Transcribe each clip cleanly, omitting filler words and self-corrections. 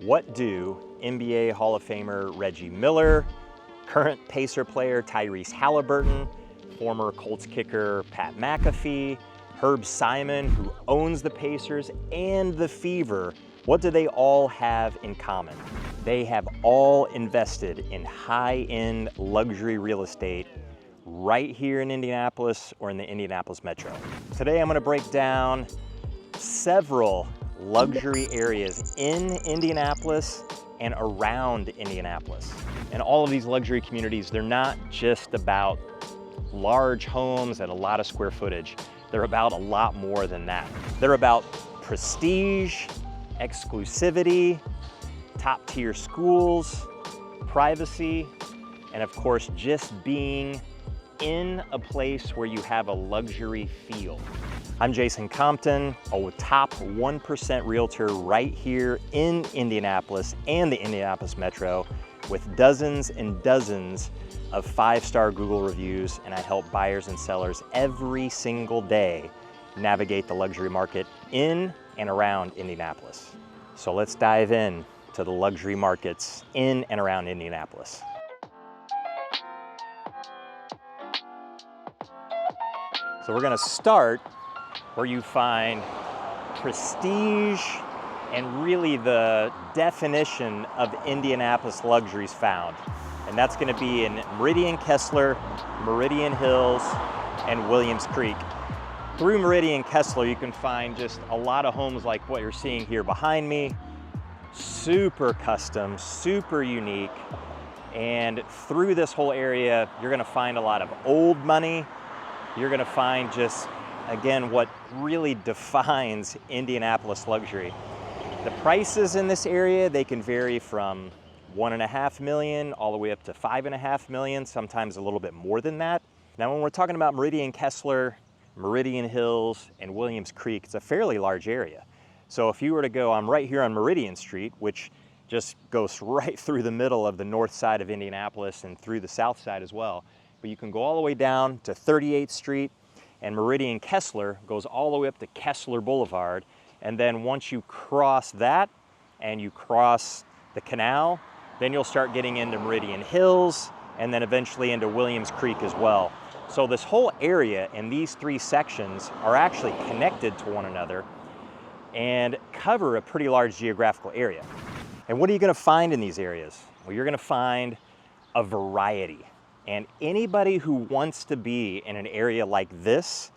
What do NBA Hall of Famer Reggie Miller, current Pacer player Tyrese Halliburton, former Colts kicker Pat McAfee, Herb Simon, who owns the Pacers, and the Fever, what do they all have in common? They have all invested in high-end luxury real estate right here in Indianapolis or in the Indianapolis metro. Today I'm going to break down several luxury areas in Indianapolis and around Indianapolis. And all of these luxury communities, they're not just about large homes and a lot of square footage. They're about a lot more than that. They're about prestige, exclusivity, top-tier schools, privacy, and of course, just being in a place where you have a luxury feel. I'm Jason Compton, a top 1% realtor right here in Indianapolis and the Indianapolis metro with dozens and dozens of 5-star Google reviews, and I help buyers and sellers every single day navigate the luxury market in and around Indianapolis. So let's dive in to the luxury markets in and around Indianapolis. So we're gonna start where you find prestige and really the definition of Indianapolis luxuries found. And that's gonna be in Meridian Kessler, Meridian Hills, and Williams Creek. Through Meridian Kessler, you can find just a lot of homes like what you're seeing here behind me. Super custom, super unique. And through this whole area, you're gonna find a lot of old money. You're gonna find just, again, what really defines Indianapolis luxury. The prices in this area, they can vary from $1.5 million all the way up to $5.5 million, sometimes a little bit more than that. Now, when we're talking about Meridian Kessler, Meridian Hills, and Williams Creek, it's a fairly large area. So if you were to go, I'm right here on Meridian Street, which just goes right through the middle of the north side of Indianapolis and through the south side as well. But you can go all the way down to 38th Street, and Meridian Kessler goes all the way up to Kessler Boulevard. And then once you cross that and you cross the canal, then you'll start getting into Meridian Hills and then eventually into Williams Creek as well. So this whole area and these three sections are actually connected to one another and cover a pretty large geographical area. And what are you gonna find in these areas? Well, you're gonna find a variety. And anybody who wants to be in an area like this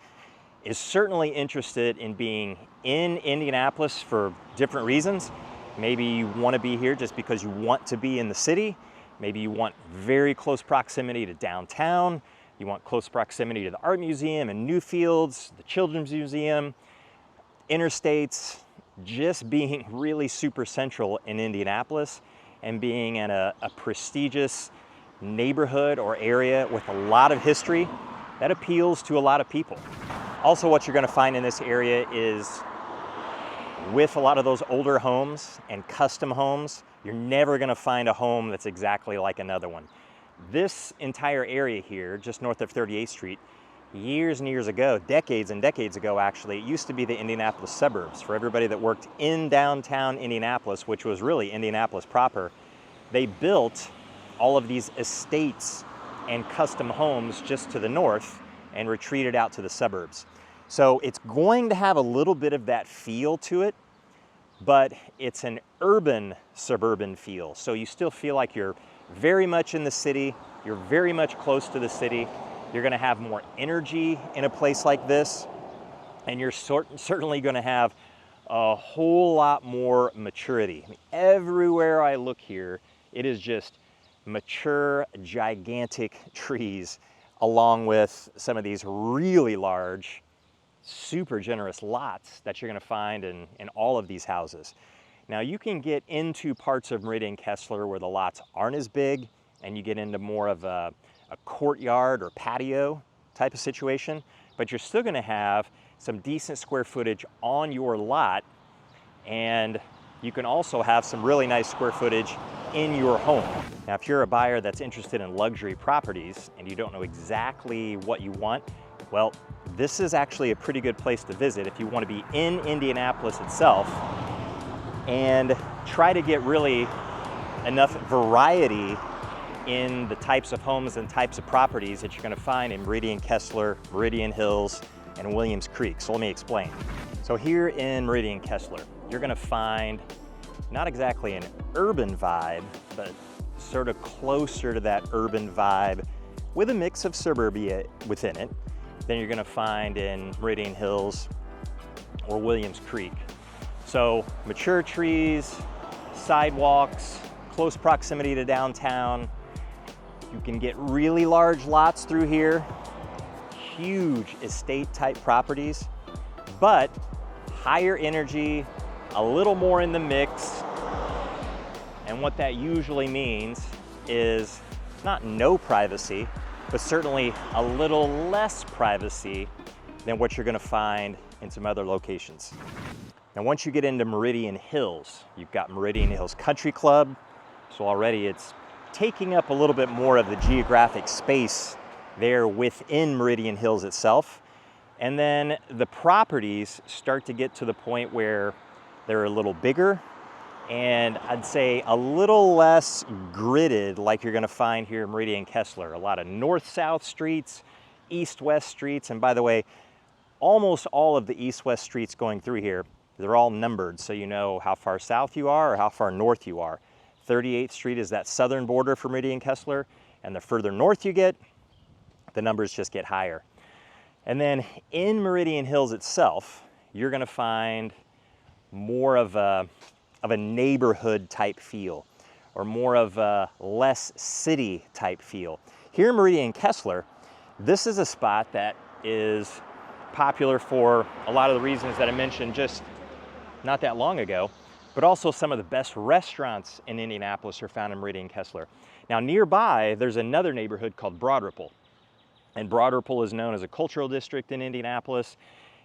is certainly interested in being in Indianapolis for different reasons. Maybe you want to be here just because you want to be in the city. Maybe you want very close proximity to downtown. You want close proximity to the Art Museum and Newfields, the Children's Museum, interstates, just being really super central in Indianapolis and being in a prestigious neighborhood or area with a lot of history that appeals to a lot of people. Also, what you're going to find in this area is with a lot of those older homes and custom homes, you're never going to find a home that's exactly like another one. This entire area here, just north of 38th Street, years and years ago, decades and decades ago actually, it used to be the Indianapolis suburbs. For everybody that worked in downtown Indianapolis, which was really Indianapolis proper, they built all of these estates and custom homes just to the north and retreated out to the suburbs. So it's going to have a little bit of that feel to it, but it's an urban suburban feel. So you still feel like you're very much in the city, you're very much close to the city, you're gonna have more energy in a place like this, and you're certainly gonna have a whole lot more maturity. I mean, everywhere I look here, it is just mature, gigantic trees, along with some of these really large, super generous lots that you're gonna find in all of these houses. Now you can get into parts of Meridian Kessler where the lots aren't as big and you get into more of a courtyard or patio type of situation, but you're still gonna have some decent square footage on your lot, and you can also have some really nice square footage in your home. Now, if you're a buyer that's interested in luxury properties and you don't know exactly what you want, well, this is actually a pretty good place to visit if you want to be in Indianapolis itself and try to get really enough variety in the types of homes and types of properties that you're going to find in Meridian Kessler, Meridian Hills, and Williams Creek. So let me explain. So here in Meridian Kessler, you're going to find not exactly an urban vibe, but sort of closer to that urban vibe with a mix of suburbia within it than you're going to find in Meridian Hills or Williams Creek. So mature trees, sidewalks, close proximity to downtown. You can get really large lots through here, huge estate type properties, but higher energy, a little more in the mix. And what that usually means is not no privacy, but certainly a little less privacy than what you're going to find in some other locations. Now, once you get into Meridian Hills, you've got Meridian Hills Country Club. So already it's taking up a little bit more of the geographic space there within Meridian Hills itself. And then the properties start to get to the point where they're a little bigger and I'd say a little less gridded like you're going to find here in Meridian Kessler. A lot of north-south streets, east-west streets, and by the way, almost all of the east-west streets going through here, they're all numbered so you know how far south you are or how far north you are. 38th Street is that southern border for Meridian Kessler, and the further north you get, the numbers just get higher. And then in Meridian Hills itself, you're going to find more of a neighborhood type feel, or more of a less city type feel. Here in Meridian Kessler, this is a spot that is popular for a lot of the reasons that I mentioned just not that long ago, but also some of the best restaurants in Indianapolis are found in Meridian Kessler. Now nearby, there's another neighborhood called Broad Ripple. And Broad Ripple is known as a cultural district in Indianapolis,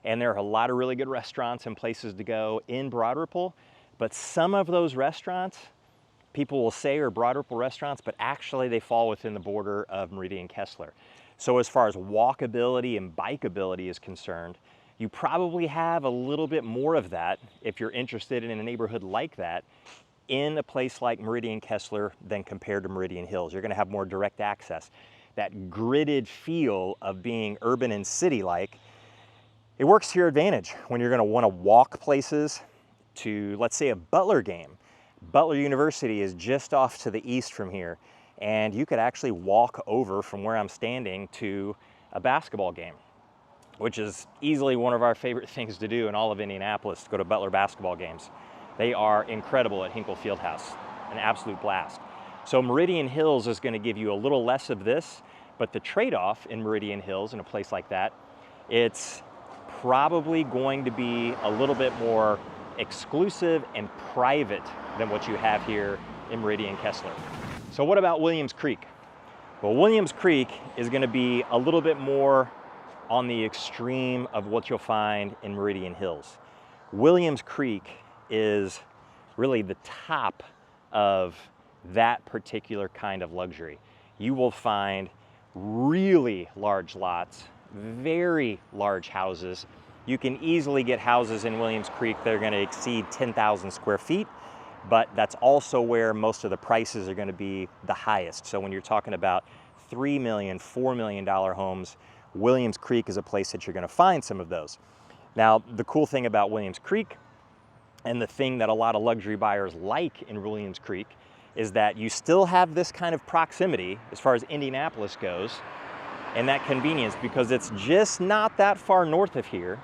and there are a lot of really good restaurants and places to go in Broad Ripple. But some of those restaurants, people will say are Broad Ripple restaurants, but actually they fall within the border of Meridian Kessler. So as far as walkability and bikeability is concerned, you probably have a little bit more of that if you're interested in a neighborhood like that in a place like Meridian Kessler than compared to Meridian Hills. You're going to have more direct access. That gridded feel of being urban and city-like, it works to your advantage when you're going to want to walk places to, let's say, a Butler game. Butler University is just off to the east from here, and you could actually walk over from where I'm standing to a basketball game, which is easily one of our favorite things to do in all of Indianapolis, to go to Butler basketball games. They are incredible at Hinkle Fieldhouse, an absolute blast. So Meridian Hills is going to give you a little less of this, but the trade-off in Meridian Hills, in a place like that, it's probably going to be a little bit more exclusive and private than what you have here in Meridian Kessler. So what about Williams Creek? Well, Williams Creek is going to be a little bit more on the extreme of what you'll find in Meridian Hills. Williams Creek is really the top of that particular kind of luxury. You will find really large lots, very large houses. You can easily get houses in Williams Creek that are going to exceed 10,000 square feet, but that's also where most of the prices are going to be the highest. So when you're talking about $3 million, $4 million homes, Williams Creek is a place that you're going to find some of those. Now, the cool thing about Williams Creek, and the thing that a lot of luxury buyers like in Williams Creek, is that you still have this kind of proximity as far as Indianapolis goes, and that convenience, because it's just not that far north of here.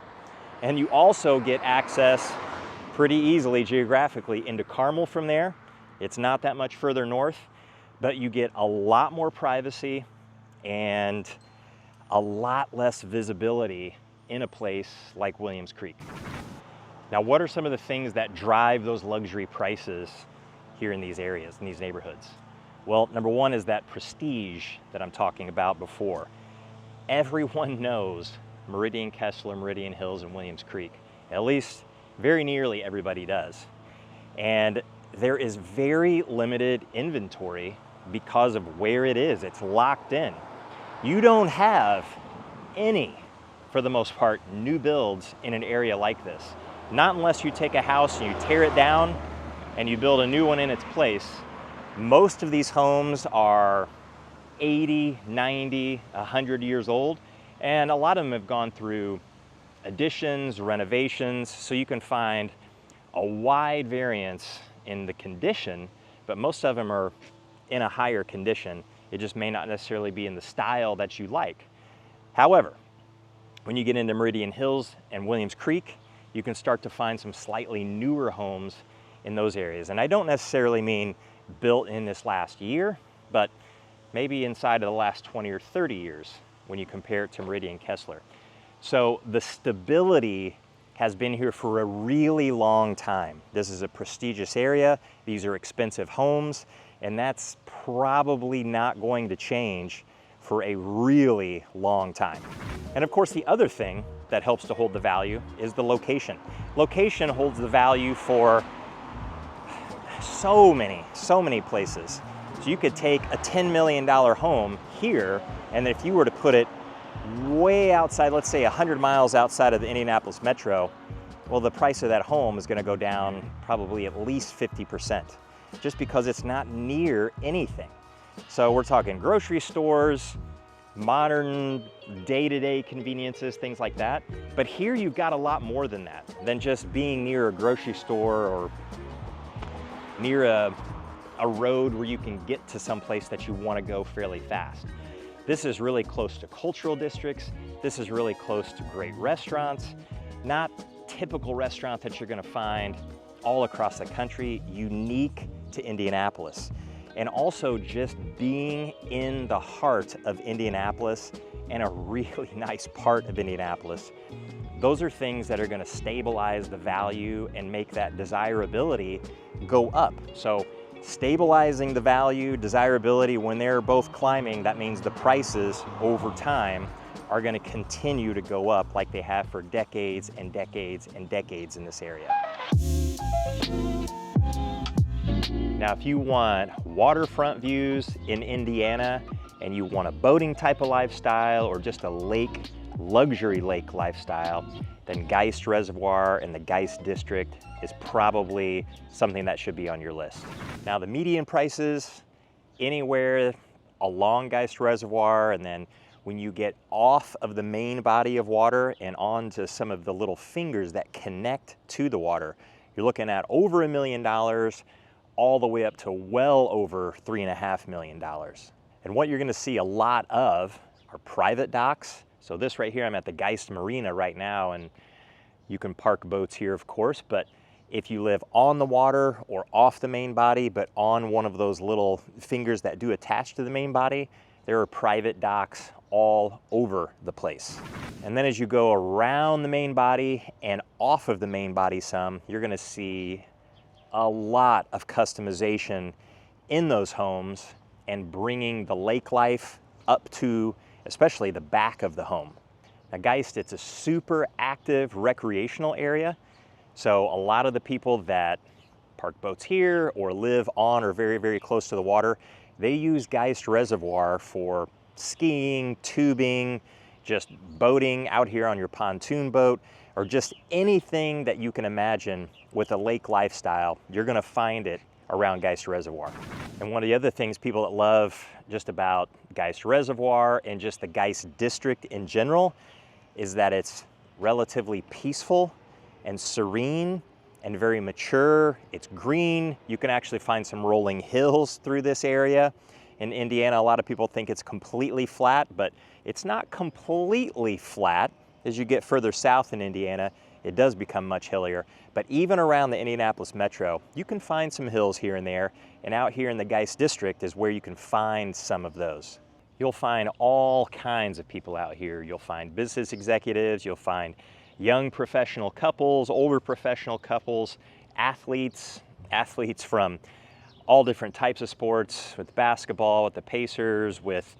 And you also get access pretty easily geographically into Carmel from there. It's not that much further north, but you get a lot more privacy and a lot less visibility in a place like Williams Creek. Now, what are some of the things that drive those luxury prices here in these areas, in these neighborhoods? Well, number one is that prestige that I'm talking about before. Everyone knows Meridian Kessler, Meridian Hills, and Williams Creek. At least very nearly everybody does. And there is very limited inventory because of where it is. It's locked in. You don't have any, for the most part, new builds in an area like this. Not unless you take a house and you tear it down and you build a new one in its place, most of these homes are 80, 90, 100 years old, and a lot of them have gone through additions, renovations, so you can find a wide variance in the condition, but most of them are in a higher condition. It just may not necessarily be in the style that you like. However, when you get into Meridian Hills and Williams Creek, you can start to find some slightly newer homes in those areas. And I don't necessarily mean built in this last year, but maybe inside of the last 20 or 30 years when you compare it to Meridian Kessler. So the stability has been here for a really long time. This is a prestigious area. These are expensive homes, and that's probably not going to change for a really long time. And of course, the other thing that helps to hold the value is the location. Location holds the value for so many places. So you could take a $10 million home here, and if you were to put it way outside, let's say 100 miles outside of the Indianapolis metro, well, the price of that home is gonna go down probably at least 50%, just because it's not near anything. So we're talking grocery stores, modern day-to-day conveniences, things like that. But here you've got a lot more than that, than just being near a grocery store or near a road where you can get to some place that you want to go fairly fast. This is really close to cultural districts. This is really close to great restaurants, not typical restaurant that you're going to find all across the country, unique to Indianapolis. And also just being in the heart of Indianapolis and a really nice part of Indianapolis. Those are things that are going to stabilize the value and make that desirability go up. So stabilizing the value, desirability, when they're both climbing, that means the prices over time are going to continue to go up like they have for decades and decades and decades in this area. Now, if you want waterfront views in Indiana and you want a boating type of lifestyle or just a lake, luxury lake lifestyle, then Geist Reservoir and the Geist District is probably something that should be on your list. Now, the median prices anywhere along Geist Reservoir, and then when you get off of the main body of water and onto some of the little fingers that connect to the water, you're looking at over $1 million, all the way up to well over $3.5 million. And what you're gonna see a lot of are private docks. So this right here, I'm at the Geist Marina right now, and you can park boats here, of course, but if you live on the water or off the main body, but on one of those little fingers that do attach to the main body, there are private docks all over the place. And then as you go around the main body and off of the main body some, you're gonna see a lot of customization in those homes and bringing the lake life up to especially the back of the home. Now, Geist, it's a super active recreational area. So a lot of the people that park boats here or live on or very, very close to the water, they use Geist Reservoir for skiing, tubing, just boating out here on your pontoon boat, or just anything that you can imagine with a lake lifestyle. You're gonna find it around Geist Reservoir. And one of the other things people that love just about Geist Reservoir and just the Geist District in general is that it's relatively peaceful and serene and very mature. It's green. You can actually find some rolling hills through this area. In Indiana, a lot of people think it's completely flat, but it's not completely flat. As you get further south in Indiana, it does become much hillier. But even around the Indianapolis metro, you can find some hills here and there, and out here in the Geist District is where you can find some of those. You'll find all kinds of people out here. You'll find business executives, you'll find young professional couples, older professional couples, athletes from all different types of sports, with basketball, with the Pacers, with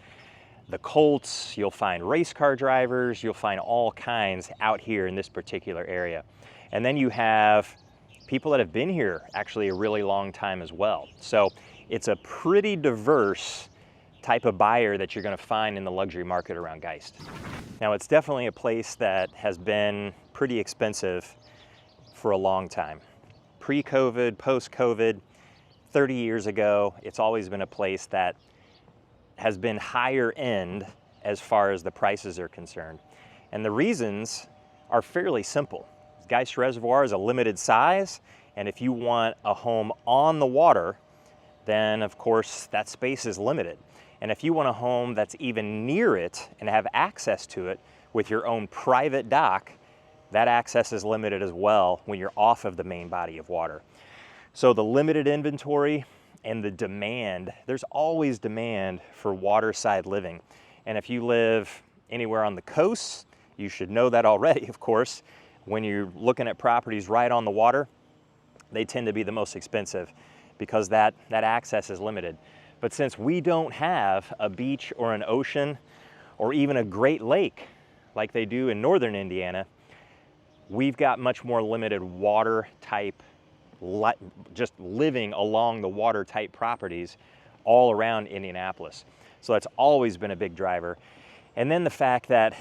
the Colts. You'll find race car drivers, you'll find all kinds out here in this particular area. And then you have people that have been here actually a really long time as well. So it's a pretty diverse type of buyer that you're going to find in the luxury market around Geist. Now, it's definitely a place that has been pretty expensive for a long time. pre-COVID, post-COVID, 30 years ago, it's always been a place that has been higher end as far as the prices are concerned. And the reasons are fairly simple. Geist Reservoir is a limited size, and if you want a home on the water, then of course that space is limited. And if you want a home that's even near it and have access to it with your own private dock, that access is limited as well when you're off of the main body of water. So the limited inventory and the demand, there's always demand for waterside living. And if you live anywhere on the coast, you should know that already, of course. When you're looking at properties right on the water, they tend to be the most expensive because that access is limited. But since we don't have a beach or an ocean or even a Great Lake like they do in northern Indiana, we've got much more limited water type, just living along the water type properties all around Indianapolis. So that's always been a big driver. And then the fact that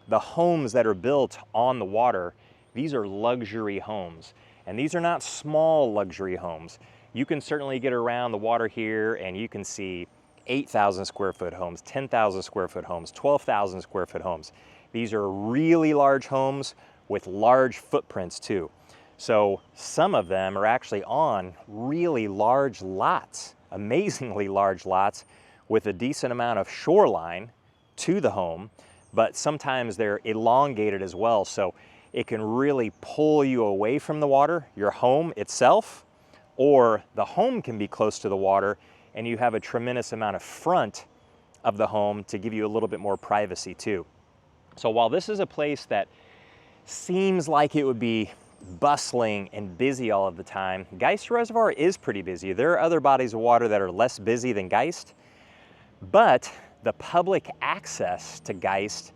the homes that are built on the water, these are luxury homes. And these are not small luxury homes. You can certainly get around the water here and you can see 8,000 square foot homes, 10,000 square foot homes, 12,000 square foot homes. These are really large homes with large footprints too. So some of them are actually on really large lots, amazingly large lots with a decent amount of shoreline to the home, but sometimes they're elongated as well. So it can really pull you away from the water, your home itself, or the home can be close to the water and you have a tremendous amount of front of the home to give you a little bit more privacy too. So while this is a place that seems like it would be bustling and busy all of the time, Geist Reservoir is pretty busy. There are other bodies of water that are less busy than Geist, but the public access to Geist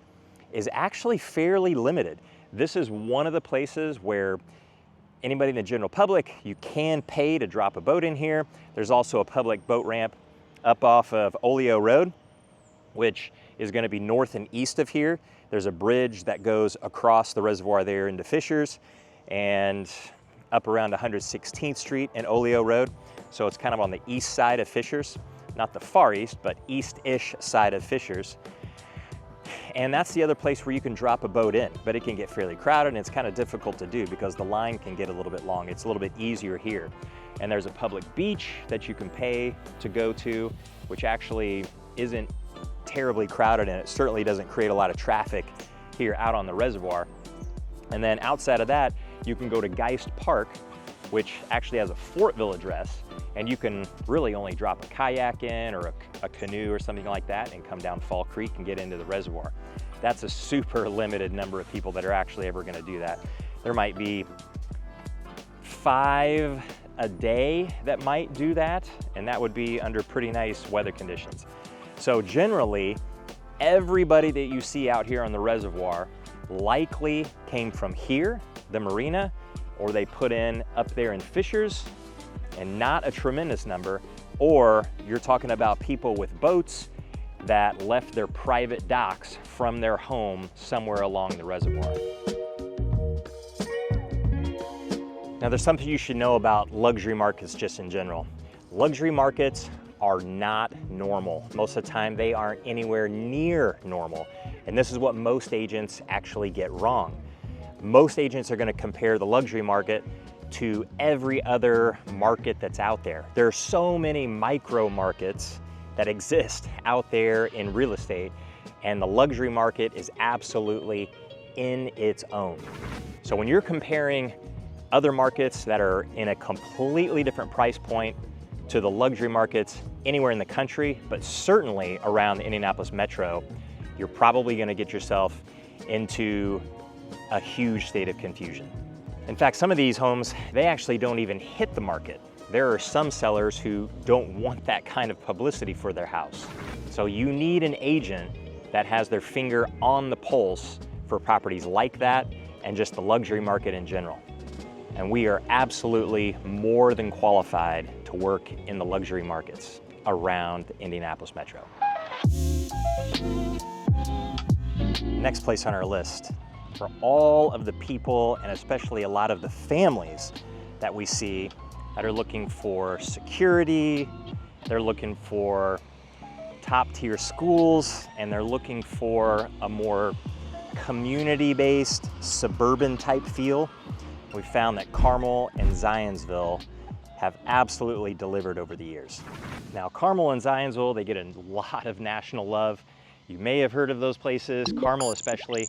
is actually fairly limited. This is one of the places where anybody in the general public, you can pay to drop a boat in here. There's also a public boat ramp up off of Oleo Road, which is going to be north and east of here. There's a bridge that goes across the reservoir there into Fishers and up around 116th Street and Oleo Road. So it's kind of on the east side of Fishers, not the far east, but east-ish side of Fishers. And that's the other place where you can drop a boat in, but it can get fairly crowded and it's kind of difficult to do because the line can get a little bit long. It's a little bit easier here. And there's a public beach that you can pay to go to, which actually isn't terribly crowded and it certainly doesn't create a lot of traffic here out on the reservoir. And then outside of that, you can go to Geist Park, which actually has a Fortville address, and you can really only drop a kayak in or a canoe or something like that and come down Fall Creek and get into the reservoir. That's a super limited number of people that are actually ever gonna do that. There might be 5 a day that might do that, and that would be under pretty nice weather conditions. So generally, everybody that you see out here on the reservoir likely came from here, the marina, or they put in up there in Fishers, and not a tremendous number, or you're talking about people with boats that left their private docks from their home somewhere along the reservoir. Now there's something you should know about luxury markets just in general. Luxury markets are not normal. Most of the time they aren't anywhere near normal. And this is what most agents actually get wrong. Most agents are going to compare the luxury market to every other market that's out there. There are so many micro markets that exist out there in real estate, and the luxury market is absolutely in its own. So when you're comparing other markets that are in a completely different price point to the luxury markets anywhere in the country, but certainly around the Indianapolis metro, you're probably going to get yourself into a huge state of confusion. In fact, some of these homes, they actually don't even hit the market. There are some sellers who don't want that kind of publicity for their house. So you need an agent that has their finger on the pulse for properties like that and just the luxury market in general. And we are absolutely more than qualified to work in the luxury markets around the Indianapolis metro. Next place on our list, for all of the people and especially a lot of the families that we see that are looking for security, they're looking for top tier schools, and they're looking for a more community-based, suburban type feel. We found that Carmel and Zionsville have absolutely delivered over the years. Now, Carmel and Zionsville, they get a lot of national love. You may have heard of those places, Carmel especially.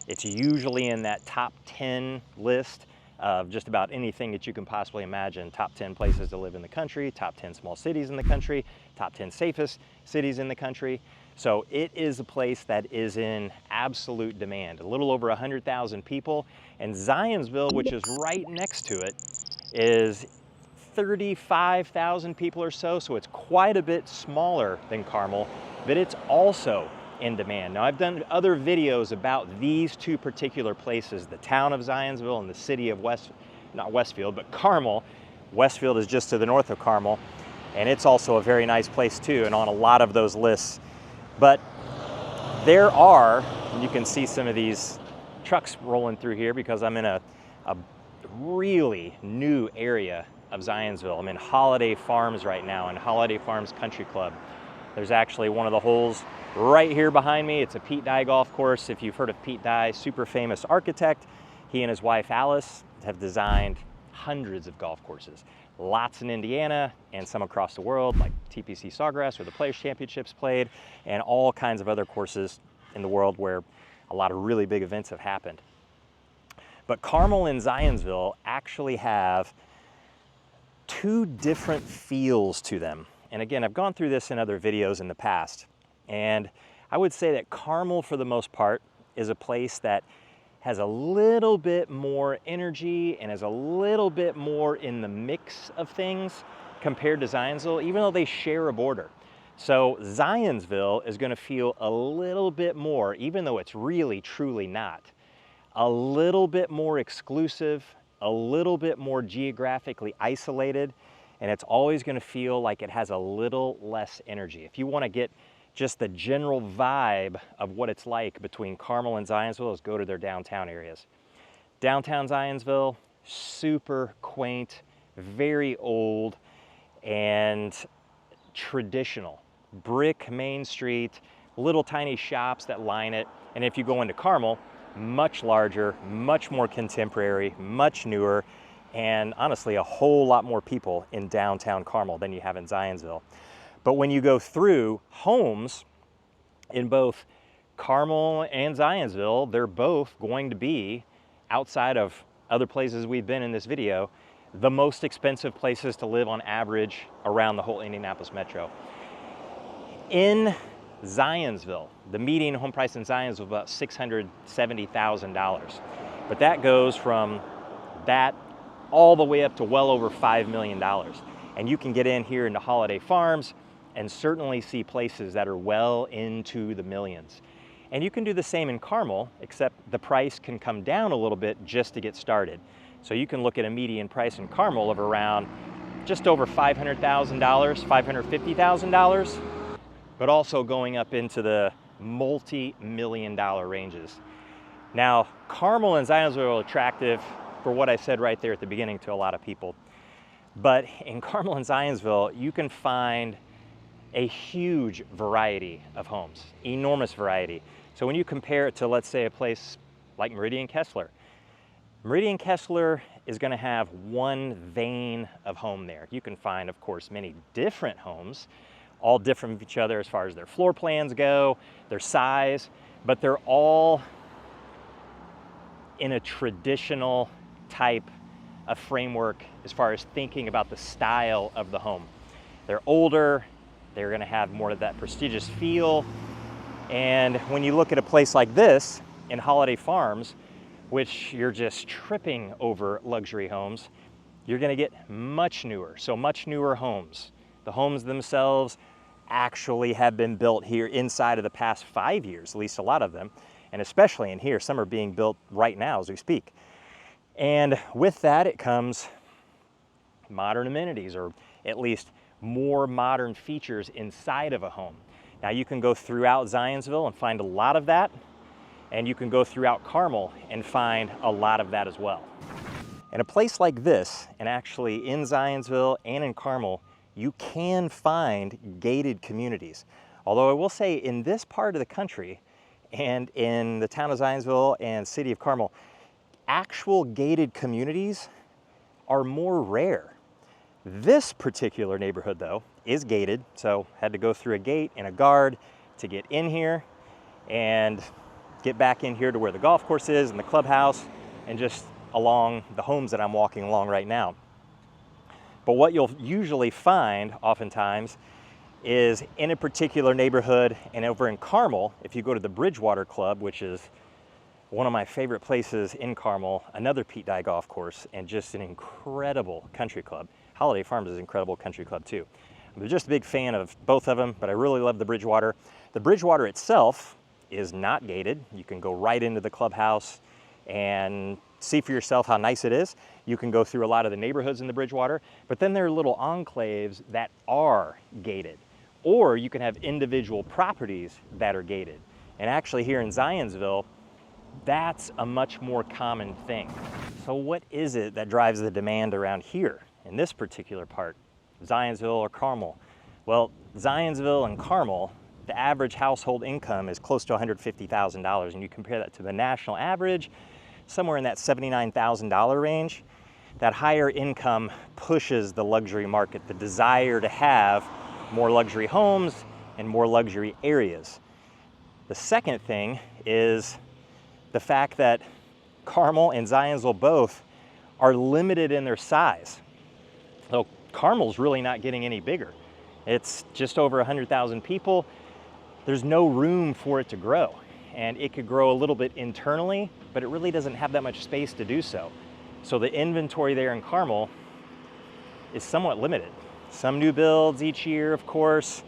It's usually in that top 10 list of just about anything that you can possibly imagine. Top 10 places to live in the country, top 10 small cities in the country, top 10 safest cities in the country. So it is a place that is in absolute demand. A little over 100,000 people. And Zionsville, which is right next to it, is 35,000 people or so. So it's quite a bit smaller than Carmel, but it's also in demand. Now, I've done other videos about these two particular places, the town of Zionsville and the city of not Westfield, but Carmel. Westfield is just to the north of Carmel, and it's also a very nice place too, and on a lot of those lists. But there are, you can see some of these trucks rolling through here because I'm in a really new area of Zionsville. I'm in Holiday Farms right now, in Holiday Farms Country Club. There's actually one of the holes right here behind me. It's a Pete Dye golf course. If you've heard of Pete Dye, super famous architect, he and his wife Alice have designed hundreds of golf courses. Lots in Indiana and some across the world, like TPC Sawgrass, where the Players Championships played, and all kinds of other courses in the world where a lot of really big events have happened. But Carmel and Zionsville actually have two different feels to them. And again, I've gone through this in other videos in the past. And I would say that Carmel, for the most part, is a place that has a little bit more energy and is a little bit more in the mix of things compared to Zionsville, even though they share a border. So Zionsville is going to feel a little bit more, even though it's really, truly not, a little bit more exclusive, a little bit more geographically isolated, and it's always going to feel like it has a little less energy. If you want to get just the general vibe of what it's like between Carmel and Zionsville, is go to their downtown areas. Downtown Zionsville, super quaint, very old, and traditional. Brick Main Street, little tiny shops that line it. And if you go into Carmel, much larger, much more contemporary, much newer, and honestly a whole lot more people in downtown Carmel than you have in Zionsville. But when you go through homes in both Carmel and Zionsville, they're both going to be, outside of other places we've been in this video, the most expensive places to live on average around the whole Indianapolis metro. In Zionsville, the median home price in Zionsville is about $670,000. But that goes from that all the way up to well over $5 million. And you can get in here into Holiday Farms and certainly see places that are well into the millions. And you can do the same in Carmel, except the price can come down a little bit just to get started. So you can look at a median price in Carmel of around just over $500,000, $550,000, but also going up into the multi-million-dollar ranges. Now, Carmel and Zionsville are attractive for what I said right there at the beginning to a lot of people. But in Carmel and Zionsville, you can find a huge variety of homes, enormous variety. So when you compare it to, let's say, a place like Meridian Kessler, Meridian Kessler is going to have one vein of home there. You can find, of course, many different homes, all different from each other as far as their floor plans go, their size, but they're all in a traditional type of framework as far as thinking about the style of the home. They're older, they're going to have more of that prestigious feel, and when you look at a place like this in Holiday Farms, which you're just tripping over luxury homes, you're going to get much newer, so much newer homes. The homes themselves actually have been built here inside of the past 5 years, at least a lot of them, and especially in here, some are being built right now as we speak. And with that, it comes modern amenities, or at least more modern features inside of a home. Now you can go throughout Zionsville and find a lot of that, and you can go throughout Carmel and find a lot of that as well. And a place like this, and actually in Zionsville and in Carmel, you can find gated communities. Although I will say in this part of the country and in the town of Zionsville and city of Carmel, actual gated communities are more rare. This particular neighborhood though is gated, so had to go through a gate and a guard to get in here and get back in here to where the golf course is and the clubhouse and just along the homes that I'm walking along right now. But what you'll usually find oftentimes is in a particular neighborhood, and over in Carmel, if you go to the Bridgewater Club, which is one of my favorite places in Carmel, another Pete Dye golf course, and just an incredible country club. Holiday Farms is an incredible country club too. I'm just a big fan of both of them, but I really love the Bridgewater. The Bridgewater itself is not gated. You can go right into the clubhouse and see for yourself how nice it is. You can go through a lot of the neighborhoods in the Bridgewater, but then there are little enclaves that are gated. Or you can have individual properties that are gated. And actually here in Zionsville, that's a much more common thing. So what is it that drives the demand around here in this particular part, Zionsville or Carmel? Well, Zionsville and Carmel, the average household income is close to $150,000, and you compare that to the national average, somewhere in that $79,000 range. That higher income pushes the luxury market, the desire to have more luxury homes and more luxury areas. The second thing is the fact that Carmel and Zionsville both are limited in their size. So Carmel's really not getting any bigger. It's just over 100,000 people. There's no room for it to grow. And it could grow a little bit internally, but it really doesn't have that much space to do so. So the inventory there in Carmel is somewhat limited. Some new builds each year, of course,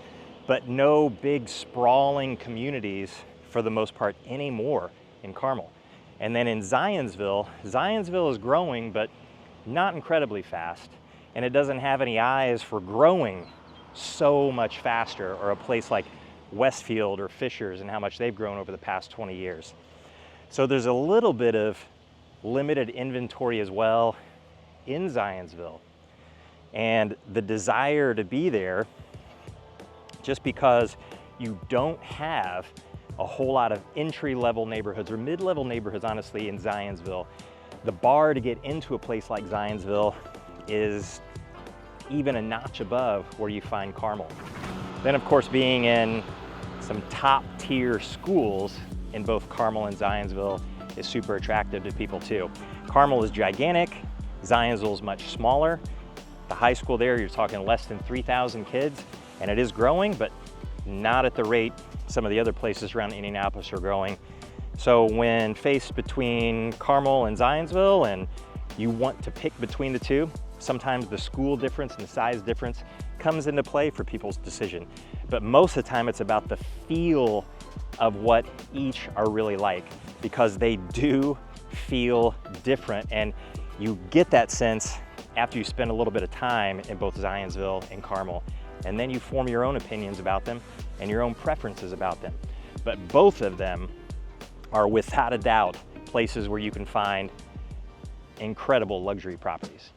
but no big sprawling communities for the most part anymore in Carmel. And then in Zionsville, Zionsville is growing, but not incredibly fast. And it doesn't have any eyes for growing so much faster, or a place like Westfield or Fishers and how much they've grown over the past 20 years. So there's a little bit of limited inventory as well in Zionsville. And the desire to be there, just because you don't have a whole lot of entry-level neighborhoods or mid-level neighborhoods, honestly, in Zionsville, the bar to get into a place like Zionsville is even a notch above where you find Carmel. Then, of course, being in some top-tier schools in both Carmel and Zionsville is super attractive to people too. Carmel is gigantic, Zionsville is much smaller. The high school there, you're talking less than 3,000 kids, and it is growing, but not at the rate some of the other places around Indianapolis are growing. So when faced between Carmel and Zionsville and you want to pick between the two, sometimes the school difference and the size difference comes into play for people's decision. But most of the time it's about the feel of what each are really like, because they do feel different, and you get that sense after you spend a little bit of time in both Zionsville and Carmel. And then you form your own opinions about them and your own preferences about them. But both of them are without a doubt places where you can find incredible luxury properties.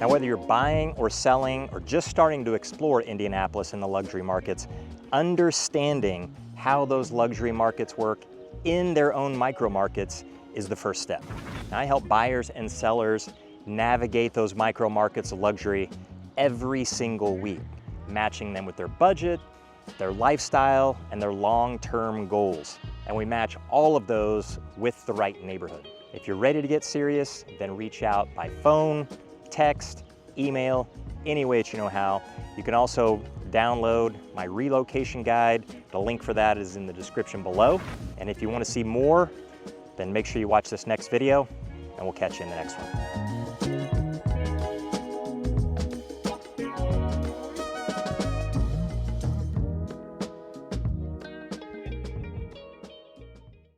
Now, whether you're buying or selling or just starting to explore Indianapolis and the luxury markets, understanding how those luxury markets work in their own micro markets is the first step. Now, I help buyers and sellers navigate those micro markets of luxury every single week, matching them with their budget, their lifestyle, and their long-term goals. And we match all of those with the right neighborhood. If you're ready to get serious, then reach out by phone, text, email, any way that you know how. You can also download my relocation guide. The link for that is in the description below. And if you want to see more, then make sure you watch this next video, and we'll catch you in the next one.